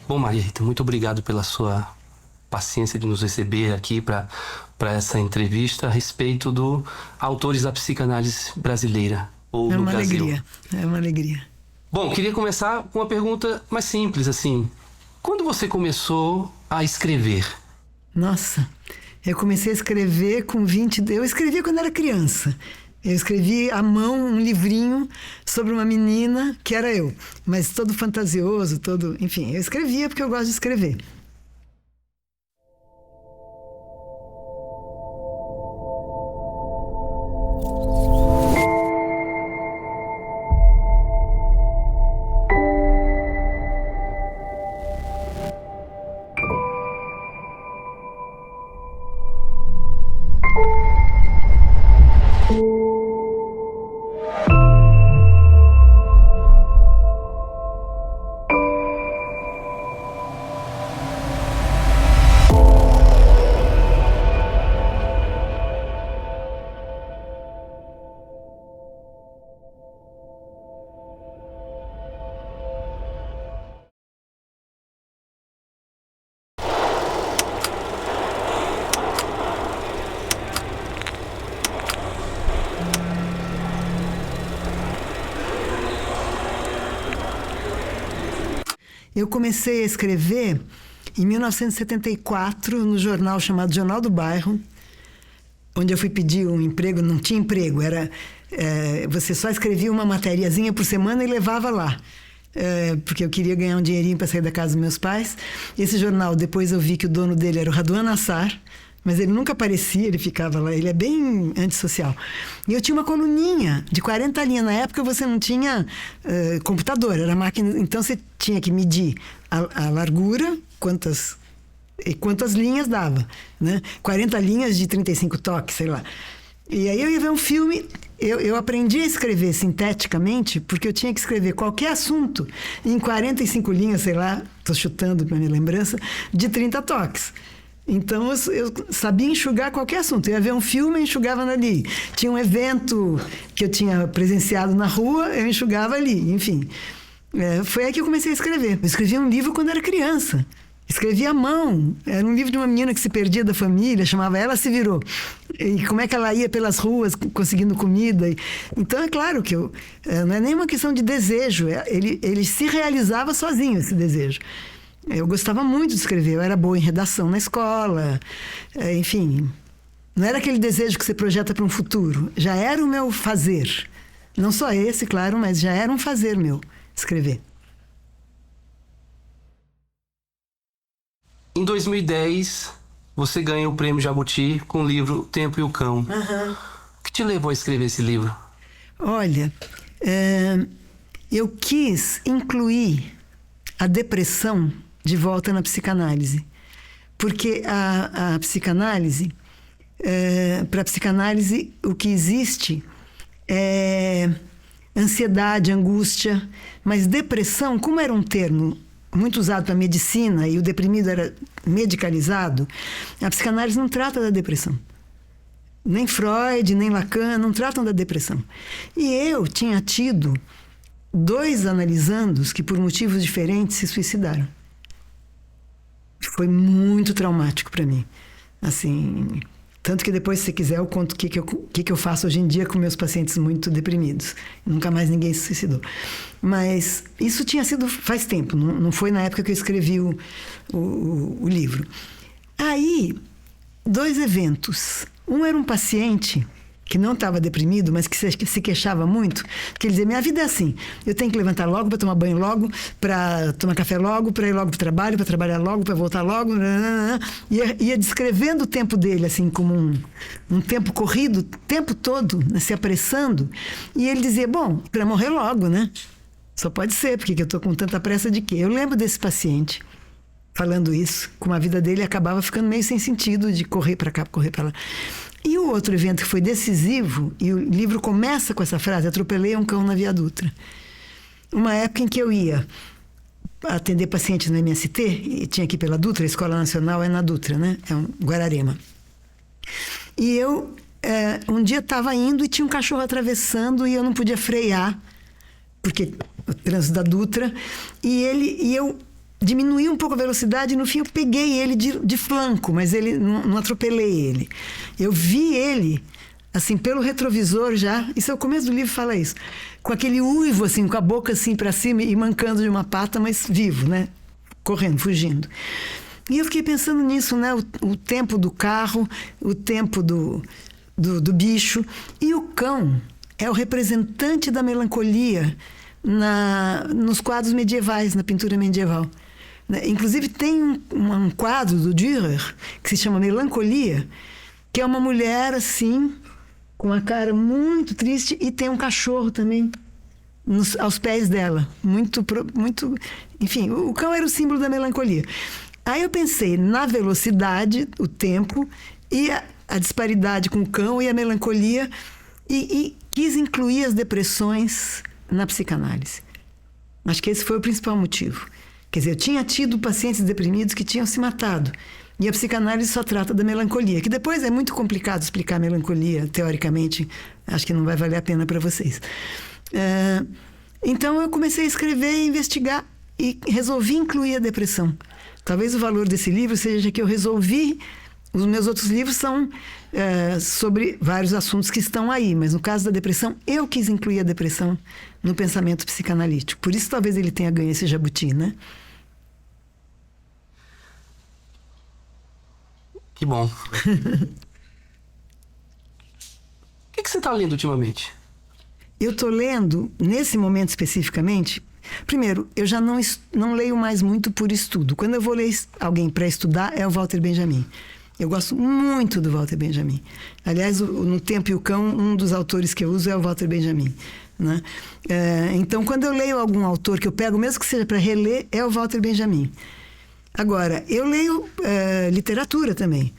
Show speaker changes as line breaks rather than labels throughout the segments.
Bom, Maria Rita, muito obrigado pela sua paciência de nos receber aqui para essa entrevista a respeito do Autores da Psicanálise Brasileira, ou no Brasil.
É uma alegria.
Bom, queria começar com uma pergunta mais simples, assim. Quando você começou a escrever?
Nossa, eu comecei a escrever com 20... Eu escrevia quando era criança. Eu escrevi à mão um livrinho sobre uma menina que era eu. Mas todo fantasioso, todo... Enfim, eu escrevia porque eu gosto de escrever. Eu comecei a escrever em 1974, no jornal chamado Jornal do Bairro, onde eu fui pedir um emprego. Não tinha emprego, você só escrevia uma matériazinha por semana e levava lá. Porque eu queria ganhar um dinheirinho para sair da casa dos meus pais. Esse jornal, depois eu vi que o dono dele era o Raduan Nassar, mas ele nunca aparecia, ele ficava lá, ele é bem antissocial. E eu tinha uma coluninha de 40 linhas. Na época você não tinha computador, era máquina, então você tinha que medir a largura, quantas linhas dava, né? 40 linhas de 35 toques, sei lá. E aí eu ia ver um filme, eu aprendi a escrever sinteticamente, porque eu tinha que escrever qualquer assunto em 45 linhas, sei lá, estou chutando para minha lembrança, de 30 toques. Então, eu sabia enxugar qualquer assunto. Eu ia ver um filme, eu enxugava ali. Tinha um evento que eu tinha presenciado na rua, eu enxugava ali. Enfim, foi aí que eu comecei a escrever. Eu escrevia um livro quando era criança. Escrevia à mão. Era um livro de uma menina que se perdia da família, chamava Ela Se Virou. E como é que ela ia pelas ruas conseguindo comida. Então, é claro que não é nem uma questão de desejo. Ele se realizava sozinho, esse desejo. Eu gostava muito de escrever, eu era boa em redação na escola, enfim. Não era aquele desejo que você projeta para um futuro, já era o meu fazer. Não só esse, claro, mas já era um fazer meu, escrever.
Em 2010, você ganha o Prêmio Jabuti com o livro O Tempo e o Cão.
Uhum.
O que te levou a escrever esse livro?
Olha, eu quis incluir a depressão de volta na psicanálise. Porque a psicanálise, para a psicanálise, o que existe é ansiedade, angústia, mas depressão, como era um termo muito usado para medicina e o deprimido era medicalizado, a psicanálise não trata da depressão. Nem Freud, nem Lacan não tratam da depressão. E eu tinha tido 2 analisandos que, por motivos diferentes, se suicidaram. Foi muito traumático para mim. Assim, tanto que depois, se você quiser, eu conto o que eu faço hoje em dia com meus pacientes muito deprimidos. Nunca mais ninguém se suicidou. Mas isso tinha sido faz tempo, não foi na época que eu escrevi o livro. Aí, 2 eventos. Um era um paciente que não estava deprimido, mas que se queixava muito, que ele dizia: minha vida é assim, eu tenho que levantar logo para tomar banho logo, para tomar café logo, para ir logo para o trabalho, para trabalhar logo, para voltar logo, ia descrevendo o tempo dele assim como um tempo corrido, o tempo todo, né, se apressando, e ele dizia: bom, para morrer logo, né? Só pode ser, porque eu estou com tanta pressa de quê? Eu lembro desse paciente falando isso, como a vida dele acabava ficando meio sem sentido de correr para cá, correr para lá. E o outro evento que foi decisivo, e o livro começa com essa frase: atropelei um cão na Via Dutra. Uma época em que eu ia atender pacientes no MST, e tinha aqui pela Dutra, a Escola Nacional é na Dutra, né? É um Guararema. E eu, um dia estava indo e tinha um cachorro atravessando e eu não podia frear, porque o trânsito da Dutra, e eu diminuí um pouco a velocidade e no fim eu peguei ele de flanco, mas ele não atropelei ele. Eu vi ele, assim, pelo retrovisor já, isso é o começo do livro, fala isso, com aquele uivo, assim, com a boca assim para cima e mancando de uma pata, mas vivo, né? Correndo, fugindo. E eu fiquei pensando nisso, né? O tempo do carro, o tempo do bicho. E o cão é o representante da melancolia nos quadros medievais, na pintura medieval. Inclusive tem um quadro do Dürer que se chama Melancolia, que é uma mulher assim, com a cara muito triste, e tem um cachorro também aos pés dela. Muito, enfim, o cão era o símbolo da melancolia. Aí eu pensei na velocidade, o tempo, e a disparidade com o cão e a melancolia, e quis incluir as depressões na psicanálise. Acho que esse foi o principal motivo. Quer dizer, eu tinha tido pacientes deprimidos que tinham se matado, e a psicanálise só trata da melancolia, que depois é muito complicado explicar a melancolia, teoricamente, acho que não vai valer a pena para vocês. Então eu comecei a escrever e investigar, e resolvi incluir a depressão. Talvez o valor desse livro seja que eu resolvi. Os meus outros livros são sobre vários assuntos que estão aí, mas no caso da depressão, eu quis incluir a depressão no pensamento psicanalítico. Por isso talvez ele tenha ganho esse jabuti, né?
Que bom. O que você está lendo ultimamente?
Eu estou lendo, nesse momento especificamente... Primeiro, eu já não leio mais muito por estudo. Quando eu vou ler alguém para estudar, é o Walter Benjamin. Eu gosto muito do Walter Benjamin. Aliás, no Tempo e o Cão, um dos autores que eu uso é o Walter Benjamin, né? Então, quando eu leio algum autor que eu pego, mesmo que seja para reler, é o Walter Benjamin. Agora, eu leio literatura também.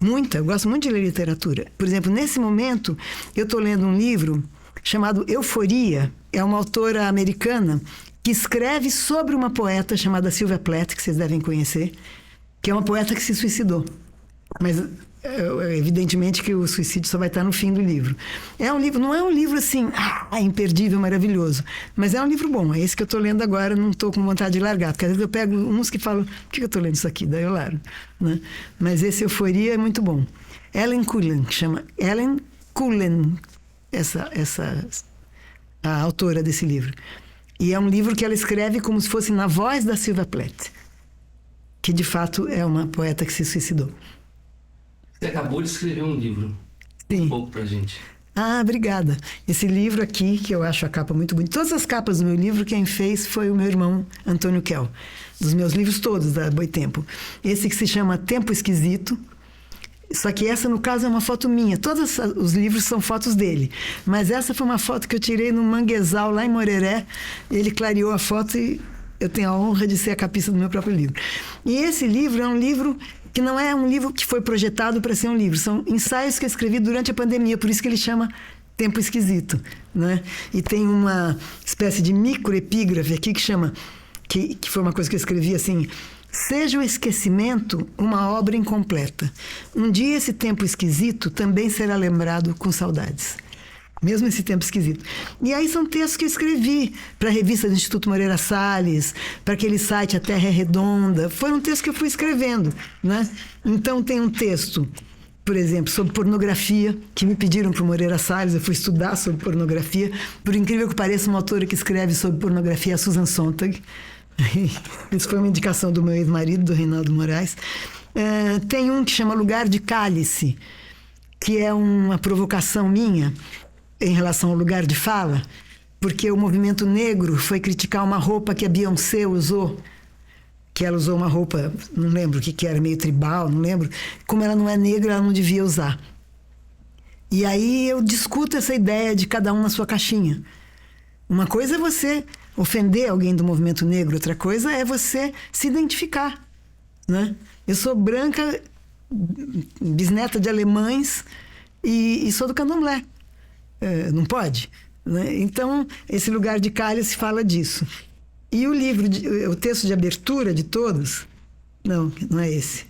Muita, eu gosto muito de ler literatura. Por exemplo, nesse momento, eu estou lendo um livro chamado Euforia. É uma autora americana que escreve sobre uma poeta chamada Sylvia Plath, que vocês devem conhecer, que é uma poeta que se suicidou. Mas, evidentemente, que o suicídio só vai estar no fim do livro. É um livro, não é um livro assim, imperdível, maravilhoso, mas é um livro bom. É esse que eu estou lendo agora, não estou com vontade de largar, porque às vezes eu pego uns que falam, por que eu estou lendo isso aqui? Daí eu largo, né? Mas esse Euforia é muito bom. Ellen Cullen, que chama Ellen Cullen, a autora desse livro. E é um livro que ela escreve como se fosse na voz da Sylvia Plath, que de fato é uma poeta que se suicidou.
Você acabou de escrever um livro.
Sim.
Um pouco pra gente.
Obrigada. Esse livro aqui, que eu acho a capa muito bonita. Todas as capas do meu livro, quem fez foi o meu irmão Antônio Kell. Dos meus livros todos, da Boitempo. Esse que se chama Tempo Esquisito. Só que essa, no caso, é uma foto minha. Todos os livros são fotos dele. Mas essa foi uma foto que eu tirei no manguezal, lá em Moreré. Ele clareou a foto e eu tenho a honra de ser a capista do meu próprio livro. E esse livro é um livro que não é um livro que foi projetado para ser um livro. São ensaios que eu escrevi durante a pandemia. Por isso que ele chama Tempo Esquisito, né? E tem uma espécie de microepígrafe aqui que chama... Que foi uma coisa que eu escrevi assim... Seja o esquecimento uma obra incompleta. Um dia esse tempo esquisito também será lembrado com saudades. Mesmo esse tempo esquisito. E aí são textos que eu escrevi para a revista do Instituto Moreira Salles, para aquele site A Terra é Redonda. Foram textos que eu fui escrevendo, né? Então tem um texto, por exemplo, sobre pornografia, que me pediram para o Moreira Salles, eu fui estudar sobre pornografia. Por incrível que pareça, uma autora que escreve sobre pornografia é a Susan Sontag. Isso foi uma indicação do meu ex-marido, do Reinaldo Moraes. Tem um que chama Lugar de Cálice, que é uma provocação minha em relação ao lugar de fala, porque o movimento negro foi criticar uma roupa que a Beyoncé usou, que ela usou uma roupa, não lembro o que era, meio tribal, não lembro. Como ela não é negra, ela não devia usar. E aí eu discuto essa ideia de cada um na sua caixinha. Uma coisa é você ofender alguém do movimento negro, outra coisa é você se identificar, né? Eu sou branca, bisneta de alemães e sou do candomblé. Não pode, né? Então, esse Lugar de Cálice fala disso. E o livro, o texto de abertura de todos, não é esse.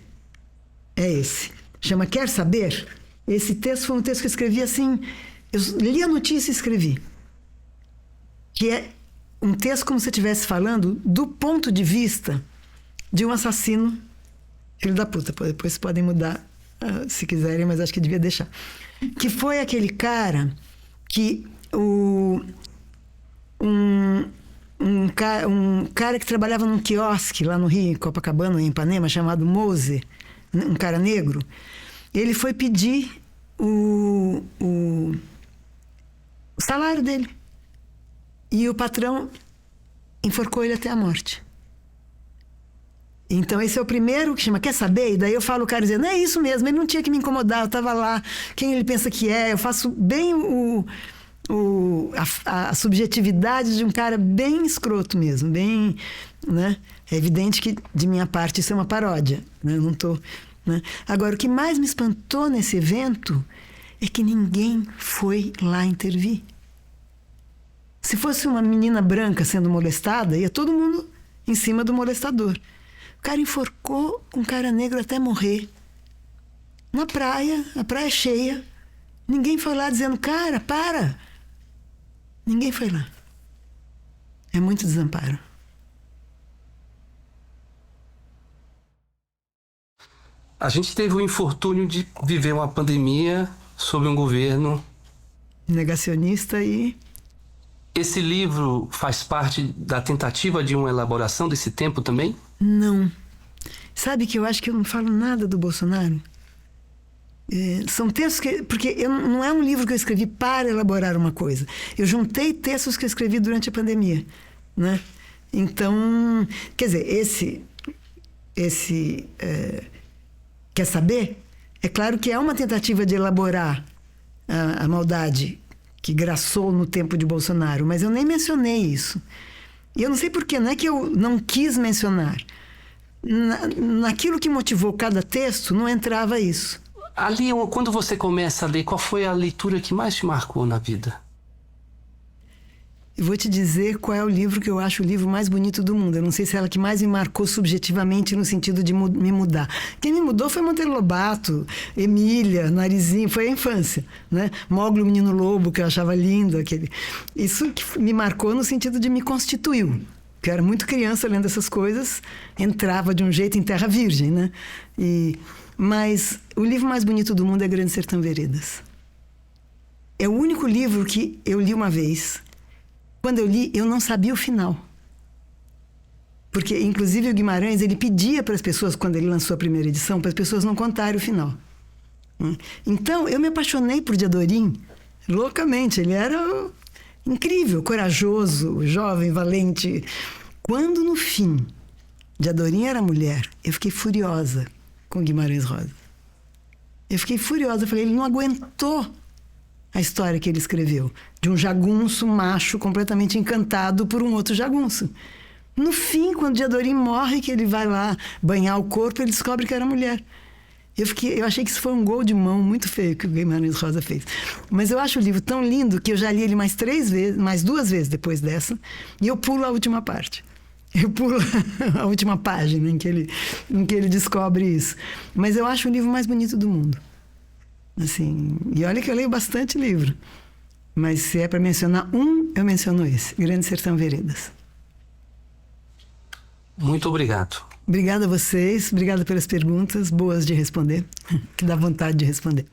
É esse. Chama Quer Saber? Esse texto foi um texto que eu escrevi assim, eu li a notícia e escrevi. Que é um texto como se eu estivesse falando do ponto de vista de um assassino, filho da puta. Depois podem mudar se quiserem, mas acho que devia deixar. Que foi aquele cara que um cara que trabalhava num quiosque lá no Rio, em Copacabana, em Ipanema, chamado Mose, um cara negro. Ele foi pedir o salário dele. E o patrão enforcou ele até a morte. Então esse é o primeiro que chama, quer saber? E daí eu falo, o cara dizendo, não é isso mesmo, ele não tinha que me incomodar, eu estava lá, quem ele pensa que é? Eu faço bem a subjetividade de um cara bem escroto mesmo, bem, né? É evidente que de minha parte isso é uma paródia, né? Eu não tô, né? Agora, o que mais me espantou nesse evento é que ninguém foi lá intervir. Se fosse uma menina branca sendo molestada, ia todo mundo em cima do molestador. O cara enforcou um cara negro até morrer. Na praia, a praia cheia. Ninguém foi lá dizendo, cara, para. Ninguém foi lá. É muito desamparo.
A gente teve o infortúnio de viver uma pandemia sob um governo
negacionista e...
Esse livro faz parte da tentativa de uma elaboração desse tempo também?
Não. Sabe que eu acho que eu não falo nada do Bolsonaro? São textos que... Porque não é um livro que eu escrevi para elaborar uma coisa. Eu juntei textos que eu escrevi durante a pandemia, né? Então, quer dizer, quer saber? É claro que é uma tentativa de elaborar a maldade que graçou no tempo de Bolsonaro, mas eu nem mencionei isso. E eu não sei porquê, não é que eu não quis mencionar. Naquilo que motivou cada texto, não entrava isso.
Ali, quando você começa a ler, qual foi a leitura que mais te marcou na vida?
Eu vou te dizer qual é o livro que eu acho o livro mais bonito do mundo. Eu não sei se é ela que mais me marcou subjetivamente no sentido de me mudar. Quem me mudou foi Monteiro Lobato, Emília, Narizinho, foi a infância, né? Mogli, o Menino Lobo, que eu achava lindo. Isso que me marcou no sentido de me constituiu. Porque eu era muito criança lendo essas coisas, entrava de um jeito em terra virgem, né? Mas o livro mais bonito do mundo é Grande Sertão Veredas. É o único livro que eu li uma vez. Quando eu li, eu não sabia o final. Porque, inclusive, o Guimarães, ele pedia para as pessoas, quando ele lançou a primeira edição, para as pessoas não contarem o final. Então, eu me apaixonei por Diadorim loucamente. Ele era incrível, corajoso, jovem, valente. Quando, no fim, Diadorim era mulher, eu fiquei furiosa com Guimarães Rosa. Eu fiquei furiosa. Eu falei, ele não aguentou a história que ele escreveu, de um jagunço macho completamente encantado por um outro jagunço. No fim, quando Diadorim morre, que ele vai lá banhar o corpo, ele descobre que era mulher. Eu achei que isso foi um gol de mão muito feio que o Guimarães Rosa fez. Mas eu acho o livro tão lindo que eu já li ele mais 2 vezes depois dessa, e eu pulo a última parte. Eu pulo a última página em que ele descobre isso. Mas eu acho o livro mais bonito do mundo. Assim, e olha que eu leio bastante livro. Mas se é para mencionar eu menciono esse, Grande Sertão Veredas.
Muito obrigado.
Obrigada a vocês, obrigada pelas perguntas, boas de responder, que dá vontade de responder.